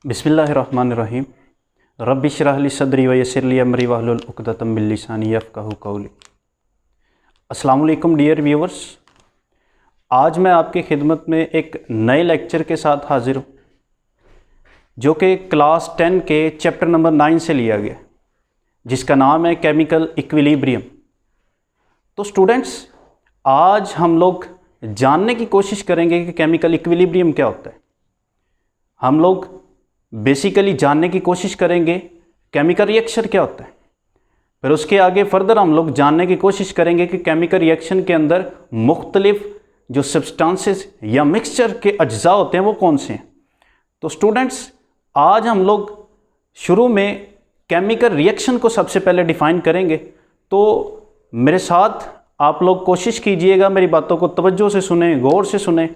बिस्मिल्लाहिर्रहमानिर्रहीम। रब्बि इश्रह ली सदरी व यस्सिर ली अमरी वहलुल उक़दतम मिन लिसानी यफ़क़हू क़ौली। अस्सलामु अलैकुम डियर व्यूअर्स, आज मैं आपकी खिदमत में एक नए लेक्चर के साथ हाज़िर हूँ जो कि क्लास 10 के चैप्टर नंबर 9 से लिया गया, जिसका नाम है केमिकल इक्विलिब्रियम। तो स्टूडेंट्स, आज हम लोग जानने की कोशिश करेंगे कि केमिकल इक्विलिब्रियम क्या होता है। हम लोग बेसिकली जानने की कोशिश करेंगे केमिकल रिएक्शन क्या होता है। फिर उसके आगे फर्दर हम लोग जानने की कोशिश करेंगे कि केमिकल रिएक्शन के अंदर मुख्तलिफ जो सब्सटेंसेस या मिक्सचर के अज्जा होते हैं वो कौन से हैं। तो स्टूडेंट्स, आज हम लोग शुरू में केमिकल रिएक्शन को सबसे पहले डिफ़ाइन करेंगे। तो मेरे साथ आप लोग कोशिश कीजिएगा, मेरी बातों को तवज्जो से सुने, गौर से सुने।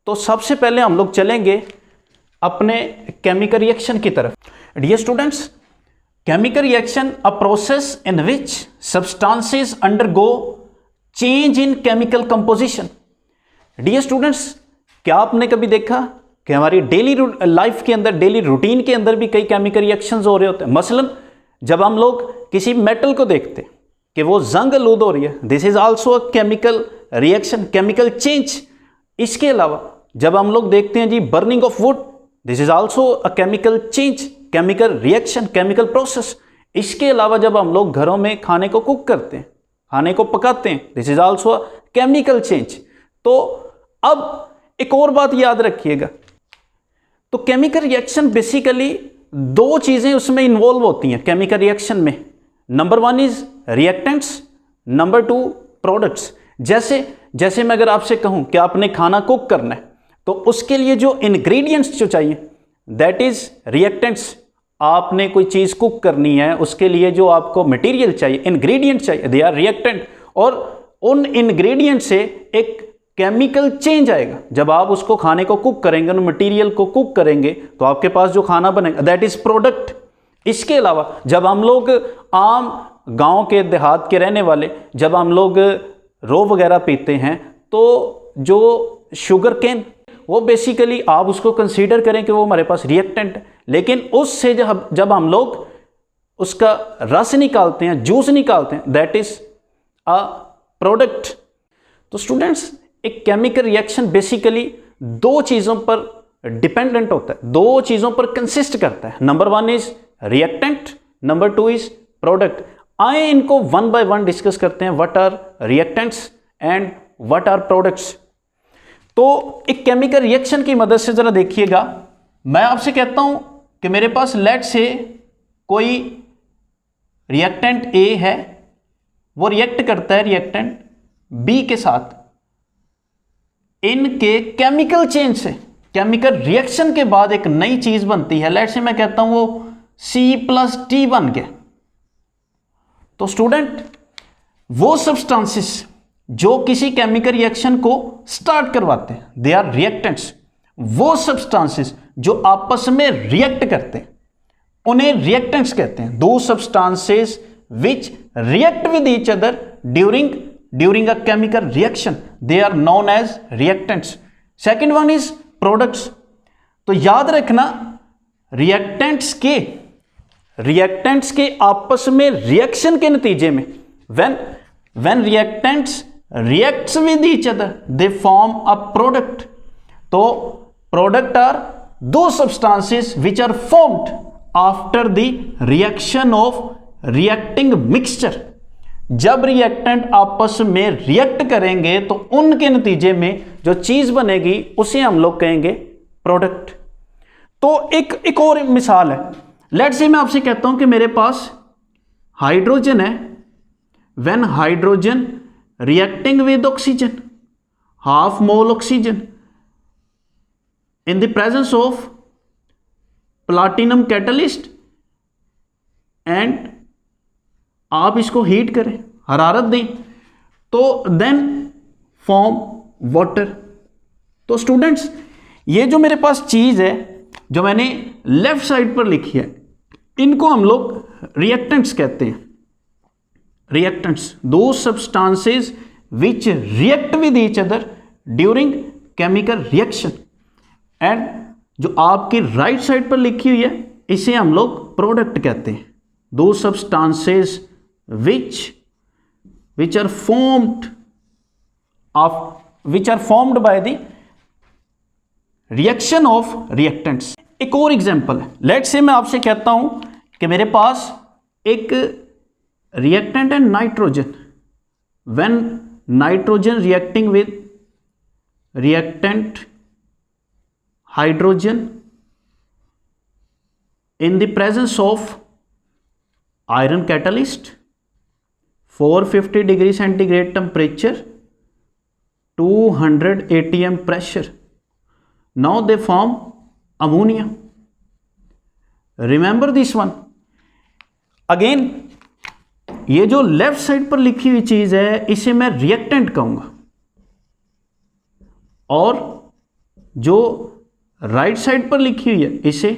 तो सबसे पहले हम लोग चलेंगे अपने केमिकल रिएक्शन की तरफ। Dear students, chemical reaction a process in which substances undergo change in chemical composition. Dear students, क्या आपने कभी देखा कि हमारी डेली लाइफ के अंदर, डेली रूटीन के अंदर भी कई केमिकल रिएक्शंस हो रहे होते हैं। मसलन जब हम लोग किसी मेटल को देखते हैं कि वो जंग आलूद हो रही है, this is also a chemical reaction, chemical change. इसके अलावा जब हम लोग देखते हैं जी burning of wood, this is also a chemical change, chemical reaction, chemical process. इसके अलावा जब हम लोग घरों में खाने को कुक करते हैं, खाने को पकाते हैं, this is also a chemical change. तो अब एक और बात याद रखिएगा, तो केमिकल रिएक्शन बेसिकली दो चीजें उसमें इन्वॉल्व होती हैं केमिकल रिएक्शन में। Number 1 is reactants, number 2 products. जैसे मैं अगर आपसे कहूं कि आपने खाना कुक करना है, तो उसके लिए जो इंग्रेडिएंट्स जो चाहिए दैट इज रिएक्टेंट्स। आपने कोई चीज कुक करनी है, उसके लिए जो आपको मटेरियल चाहिए, इंग्रेडिएंट चाहिए, दे आर रिएक्टेंट। और उन इंग्रेडिएंट से एक केमिकल चेंज आएगा। जब आप उसको खाने को कुक करेंगे, मटेरियल को कुक करेंगे, तो आपके पास जो खाना बनेगा दैट इज प्रोडक्ट। इसके अलावा जब हम लोग आम गांव के देहात के रहने वाले, जब हम लोग रो वगैरह पीते हैं, तो जो शुगर केन, वो बेसिकली आप उसको कंसीडर करें कि वो हमारे पास रिएक्टेंट है। लेकिन उससे जब हम लोग उसका रस निकालते हैं, जूस निकालते हैं, दैट इज अ प्रोडक्ट। तो स्टूडेंट्स, एक केमिकल रिएक्शन बेसिकली दो चीजों पर डिपेंडेंट होता है, दो चीजों पर कंसिस्ट करता है। Number 1 is reactant, number 2 is product. आए इनको वन बाय वन डिस्कस करते हैं, what are reactants and what are products. तो एक केमिकल रिएक्शन की मदद से जरा देखिएगा, मैं आपसे कहता हूं कि मेरे पास लेट से कोई रिएक्टेंट ए है, वो रिएक्ट करता है रिएक्टेंट बी के साथ। इनके केमिकल चेंज से, केमिकल रिएक्शन के बाद एक नई चीज बनती है। लेट से मैं कहता हूं वो C+D बन गया। तो स्टूडेंट, वो सब्सटेंसेस जो किसी केमिकल रिएक्शन को स्टार्ट करवाते हैं, दे आर रिएक्टेंट्स। वो सब्सटेंसेस जो आपस में रिएक्ट करते हैं, उन्हें रिएक्टेंट्स कहते हैं। दो substances which react with each other during a chemical reaction, they are known as reactants. Second one is products. तो याद रखना, रिएक्टेंट्स के आपस में रिएक्शन के नतीजे में when reactants reacts with each other, they form a product. तो product are those substances which are formed after the reaction of reacting mixture. जब रिएक्टेंट आपस में रिएक्ट करेंगे तो उनके नतीजे में जो चीज बनेगी उसे हम लोग कहेंगे प्रोडक्ट। तो एक और मिसाल है। लेट्स से मैं आपसे कहता हूं कि मेरे पास हाइड्रोजन है, when hydrogen reacting with oxygen, half mole oxygen in the presence of platinum catalyst, and आप इसको हीट करें, हरारत दें, तो देन फॉर्म वाटर। तो स्टूडेंट्स, ये जो मेरे पास चीज है जो मैंने लेफ्ट साइड पर लिखी है, इनको हम लोग रिएक्टेंट्स कहते हैं। reactants, those substances which react with each other during chemical reaction, and जो आपकी राइट साइड पर लिखी हुई है इसे हम लोग प्रोडक्ट कहते हैं। दो substances which are formed by the reaction of reactants। एक और एग्जांपल है, लेट्स से मैं आपसे कहता हूं कि मेरे पास एक रिएक्टेंट है nitrogen. When nitrogen reacting with reactant hydrogen in the presence of iron catalyst, 450 degree centigrade temperature, 200 atm pressure, now they form ammonia। remember this one again। ये जो लेफ्ट साइड पर लिखी हुई चीज है इसे मैं रिएक्टेंट कहूंगा, और जो राइट साइड पर लिखी हुई है इसे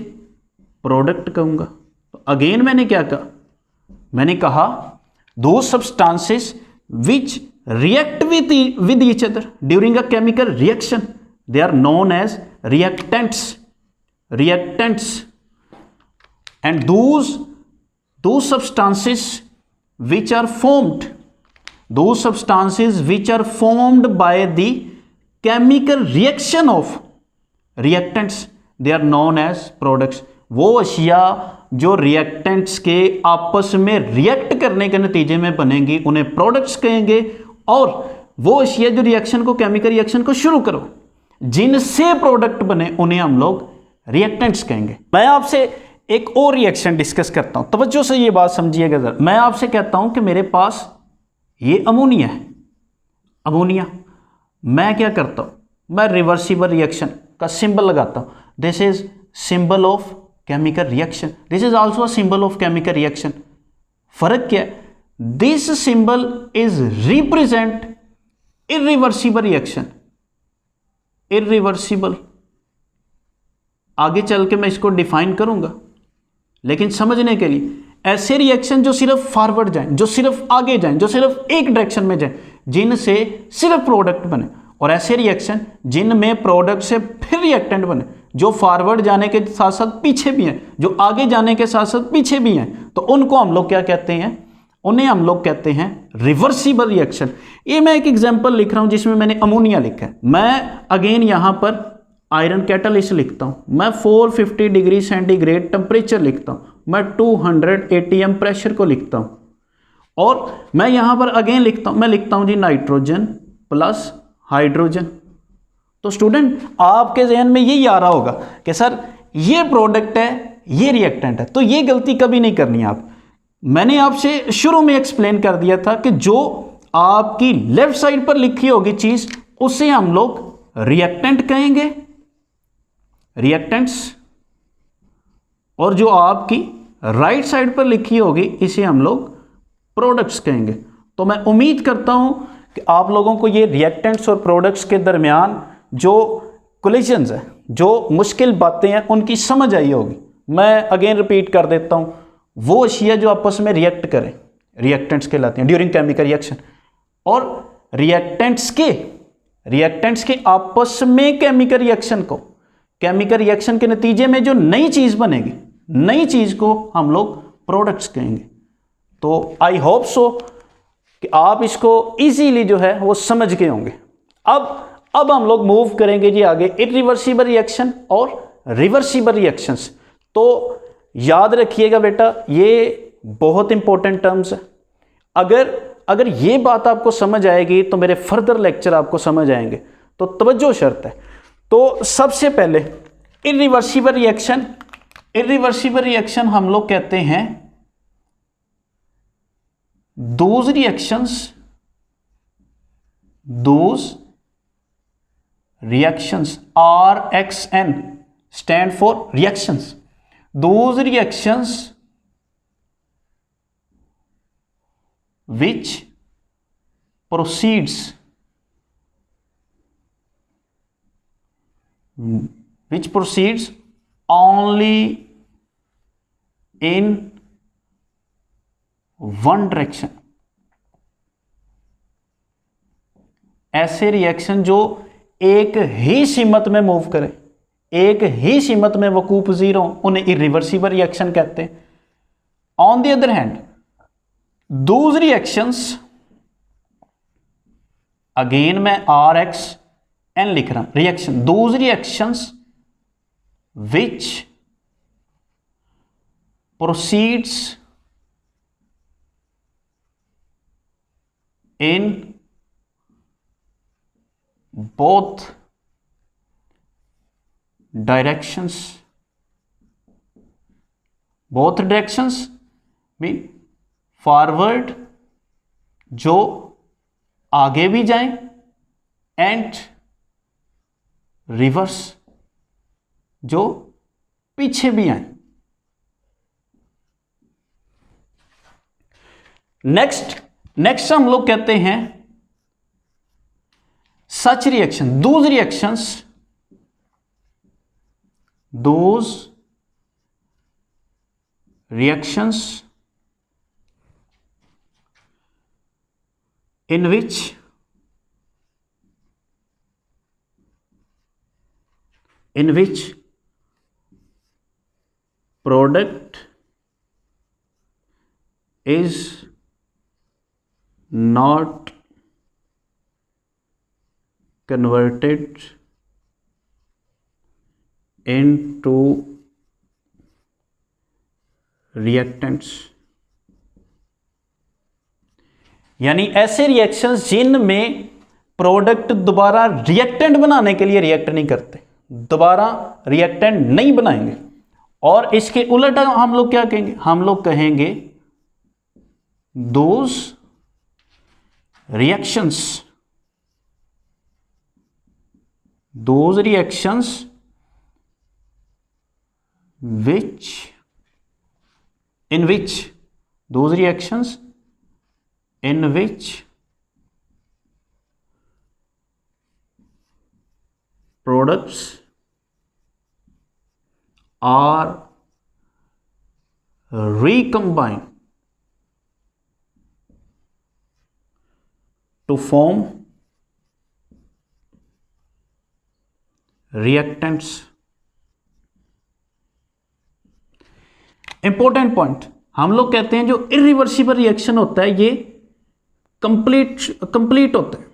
प्रोडक्ट कहूंगा। तो अगेन मैंने क्या कहा, मैंने कहा दो substances which react with each other during a chemical reaction, they are known as reactants. And दो substances which are formed by the chemical reaction of reactants, they are known as products। वो अशिया जो reactants के आपस में react करने के नतीजे में बनेंगी उन्हें प्रोडक्ट्स कहेंगे, और वो अशिया जो रिएक्शन को, केमिकल रिएक्शन को शुरू करो जिनसे प्रोडक्ट बने उन्हें हम लोग रिएक्टेंट्स कहेंगे। मैं आपसे एक और रिएक्शन डिस्कस करता हूं, तवज्जो से ये बात समझिएगा जरा। मैं आपसे कहता हूं कि मेरे पास ये अमोनिया है, अमोनिया। मैं क्या करता हूं, मैं रिवर्सिबल रिएक्शन का सिंबल लगाता हूं। This is symbol of chemical reaction, this is also a symbol of chemical reaction. फर्क क्या है, this symbol is represent irreversible reaction, irreversible. आगे चल के मैं इसको डिफाइन करूंगा, लेकिन समझने के लिए ऐसे रिएक्शन जो सिर्फ फॉरवर्ड जाएं, जो सिर्फ आगे जाएं, जो सिर्फ एक डायरेक्शन में जाएं, जिनसे सिर्फ प्रोडक्ट बने, और ऐसे रिएक्शन जिनमें प्रोडक्ट से फिर रिएक्टेंट बने, जो फॉरवर्ड जाने के साथ साथ पीछे भी हैं, जो आगे जाने के साथ साथ पीछे भी हैं, तो उनको हम लोग क्या कहते हैं, उन्हें हम लोग कहते हैं रिवर्सिबल रिएक्शन। ये मैं एक एग्जांपल लिख रहा हूं जिसमें मैंने अमोनिया लिखा है। मैं अगेन यहां पर आयरन कैटलिस्ट लिखता हूं, मैं 450 डिग्री सेंटीग्रेड टेम्परेचर लिखता हूं, मैं 200 एटीएम प्रेशर को लिखता हूं, और मैं यहां पर अगेन लिखता हूं, मैं लिखता हूं जी नाइट्रोजन प्लस हाइड्रोजन। तो स्टूडेंट आपके जहन में यही आ रहा होगा कि सर ये प्रोडक्ट है, ये रिएक्टेंट है, तो ये गलती कभी नहीं करनी है आप। मैंने आपसे शुरू में एक्सप्लेन कर दिया था कि जो आपकी लेफ्ट साइड पर लिखी होगी चीज उसे हम लोग रिएक्टेंट कहेंगे, रिएक्टेंट्स, और जो आपकी राइट साइड पर लिखी होगी इसे हम लोग प्रोडक्ट्स कहेंगे। तो मैं उम्मीद करता हूं कि आप लोगों को ये रिएक्टेंट्स और प्रोडक्ट्स के दरमियान जो कोलिजन्स है, जो मुश्किल बातें हैं, उनकी समझ आई होगी। मैं अगेन रिपीट कर देता हूं, वो अशिया जो आपस में रिएक्ट करें रिएक्टेंट्स कहलाते हैं ड्यूरिंग केमिकल रिएक्शन, और रिएक्टेंट्स के आपस में केमिकल रिएक्शन को, केमिकल रिएक्शन के नतीजे में जो नई चीज बनेगी, नई चीज को हम लोग प्रोडक्ट्स कहेंगे। तो आई होप सो कि आप इसको इजीली जो है वो समझ गए होंगे। अब हम लोग मूव करेंगे जी आगे, इरिवर्सिबल रिएक्शन और रिवर्सिबल रिएक्शंस। तो याद रखिएगा बेटा, ये बहुत इंपॉर्टेंट टर्म्स है। अगर ये बात आपको समझ आएगी तो मेरे फर्दर लेक्चर आपको समझ आएंगे। तो तवज्जो शर्त है। तो सबसे पहले इरिवर्सिबल रिएक्शन हम लोग कहते हैं those reactions RXN stand for reactions, those reactions which proceeds only in one direction। ऐसे रिएक्शन जो एक ही सीमत में मूव करे, एक ही सीमत में वकूफ़ पज़ीर हों उन्हें इरिवर्सिबल रिएक्शन कहते हैं। On the other hand those reactions, again मैं RxN लिख रहा हूं, reaction, those reactions which proceeds in both directions mean forward, जो आगे भी जाएं, and reverse, जो पीछे भी आए। नेक्स्ट हम लोग कहते हैं such reaction, those reactions in which product is not converted into reactants, यानी ऐसे रिएक्शंस जिनमें प्रोडक्ट दोबारा रिएक्टेंट बनाने के लिए रिएक्ट नहीं करते, दोबारा रिएक्टेंट नहीं बनाएंगे। और इसके उलट हम लोग क्या कहेंगे, हम लोग कहेंगे those reactions in which products are recombined to form reactants। Important point, हम लोग कहते हैं जो इरिवर्सिबल रिएक्शन होता है ये कंप्लीट होता है,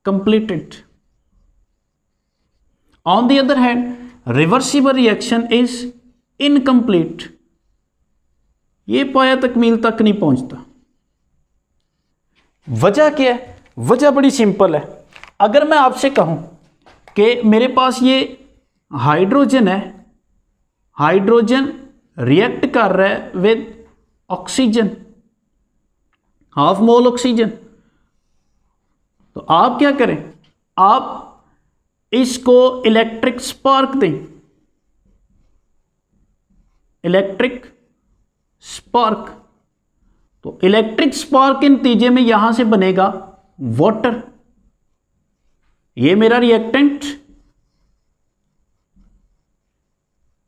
completed. On the other hand reversible reaction is incomplete, ये पाया तकमील तक नहीं पहुंचता। वजह क्या है? वजह बड़ी सिंपल है। अगर मैं आपसे कहूं कि मेरे पास ये हाइड्रोजन है, हाइड्रोजन रिएक्ट कर रहा है with oxygen, half mole oxygen, तो आप क्या करें, आप इसको इलेक्ट्रिक स्पार्क दें, इलेक्ट्रिक स्पार्क। तो इलेक्ट्रिक स्पार्क के नतीजे में यहां से बनेगा वाटर, ये मेरा रिएक्टेंट,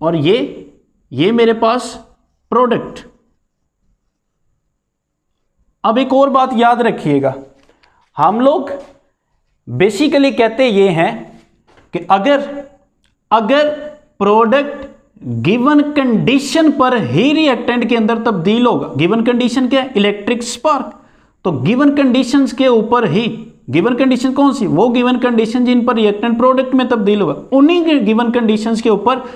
और ये मेरे पास प्रोडक्ट। अब एक और बात याद रखिएगा, हम लोग बेसिकली कहते ये हैं कि अगर प्रोडक्ट गिवन कंडीशन पर ही रिएक्टेंट के अंदर तब्दील होगा, गिवन कंडीशन क्या है, इलेक्ट्रिक स्पार्क, तो गिवन कंडीशंस के ऊपर ही, गिवन कंडीशन कौन सी, वो गिवन कंडीशन जिन पर रिएक्टेंट प्रोडक्ट में तब्दील होगा, उन्हीं के गिवन कंडीशंस के ऊपर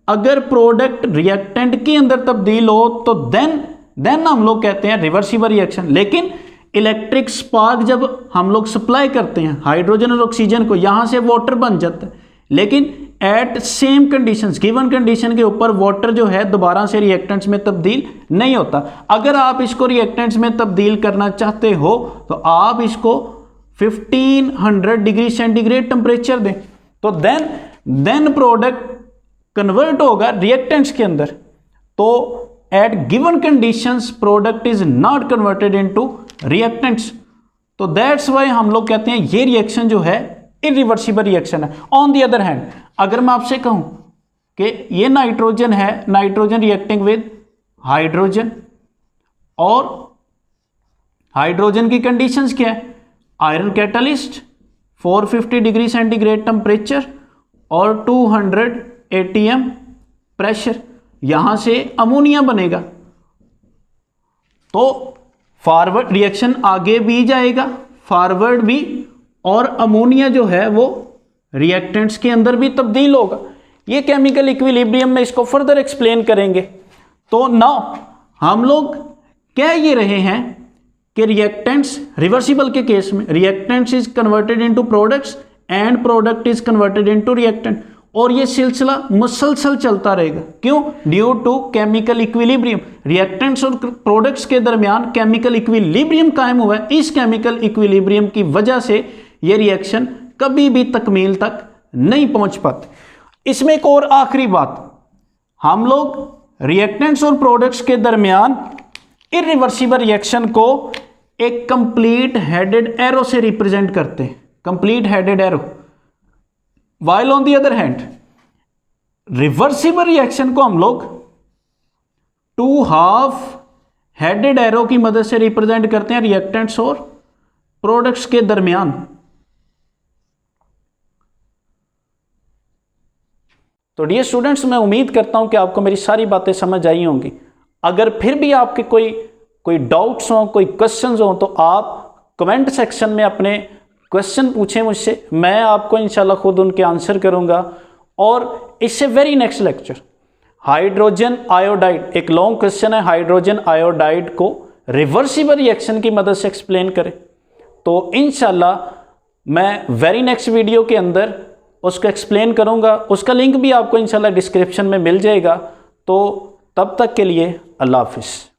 अगर प्रोडक्ट रिएक्टेंट के अंदर तब्दील हो तो देन हम लोग कहते हैं रिवर्सिबल रिएक्शन। लेकिन इलेक्ट्रिक स्पार्क जब हम लोग सप्लाई करते हैं हाइड्रोजन और ऑक्सीजन को, यहां से वाटर बन जाता है, लेकिन at same conditions, given condition के ऊपर वाटर जो है दोबारा से रिएक्टेंट्स में तब्दील नहीं होता। अगर आप इसको रिएक्टेंट्स में तब्दील करना चाहते हो तो आप इसको 1500 डिग्री सेंटीग्रेड टेम्परेचर दें, तो देन प्रोडक्ट कन्वर्ट होगा रिएक्टेंट्स के अंदर। तो at given conditions product is not converted into reactants, तो दैट्स वाई हम लोग कहते हैं ये रिएक्शन जो है इरिवर्सिबल रिएक्शन है। ऑन द अदर हैंड अगर मैं आपसे कहूं कि ये नाइट्रोजन है, नाइट्रोजन रिएक्टिंग विद हाइड्रोजन, और हाइड्रोजन की कंडीशंस क्या है, iron catalyst, 450 degree centigrade temperature और 200 atm प्रेशर, यहां से अमोनिया बनेगा। तो फॉरवर्ड रिएक्शन आगे भी जाएगा, फॉरवर्ड भी, और अमोनिया जो है वो रिएक्टेंट्स के अंदर भी तब्दील होगा। ये केमिकल इक्विलिब्रियम में इसको फर्दर एक्सप्लेन करेंगे। तो नाउ हम लोग कह ये रहे हैं कि रिएक्टेंट्स रिवर्सिबल के केस में reactants is converted into products and product is converted into reactant, और ये सिलसिला मुसलसल चलता रहेगा। क्यों? Due to chemical equilibrium, reactants और प्रोडक्ट्स के दरमियान केमिकल इक्विलिब्रियम कायम हुआ है। इस केमिकल इक्विलिब्रियम की वजह से ये रिएक्शन कभी भी तकमील तक नहीं पहुंच पाती। इसमें एक और आखिरी बात, हम लोग रिएक्टेंट्स और प्रोडक्ट्स के दरमियान इरिवर्सिबल रिएक्शन को एक कंप्लीट हेडेड एरो से रिप्रेजेंट करते हैं, complete headed arrow. While on the other hand reversible reaction को हम लोग 2 हाफ हेडेड एरो की मदद से रिप्रेजेंट करते हैं रिएक्टेंट्स और प्रोडक्ट्स के दरमियान। तो डियर स्टूडेंट्स, मैं उम्मीद करता हूं कि आपको मेरी सारी बातें समझ आई होंगी। अगर फिर भी आपके कोई डाउट्स हों, कोई क्वेश्चंस हों, तो आप कमेंट सेक्शन में अपने क्वेश्चन पूछें मुझसे, मैं आपको इंशाल्लाह खुद उनके आंसर करूंगा। और इससे very next lecture hydrogen iodide, एक लॉन्ग क्वेश्चन है, हाइड्रोजन आयोडाइड को रिवर्सिबल रिएक्शन की मदद से एक्सप्लेन करें। तो इंशाल्लाह मैं वेरी नेक्स्ट वीडियो के अंदर उसको एक्सप्लेन करूंगा। उसका लिंक भी आपको इंशाल्लाह डिस्क्रिप्शन में मिल जाएगा। तो तब तक के लिए अल्लाह हाफिज़।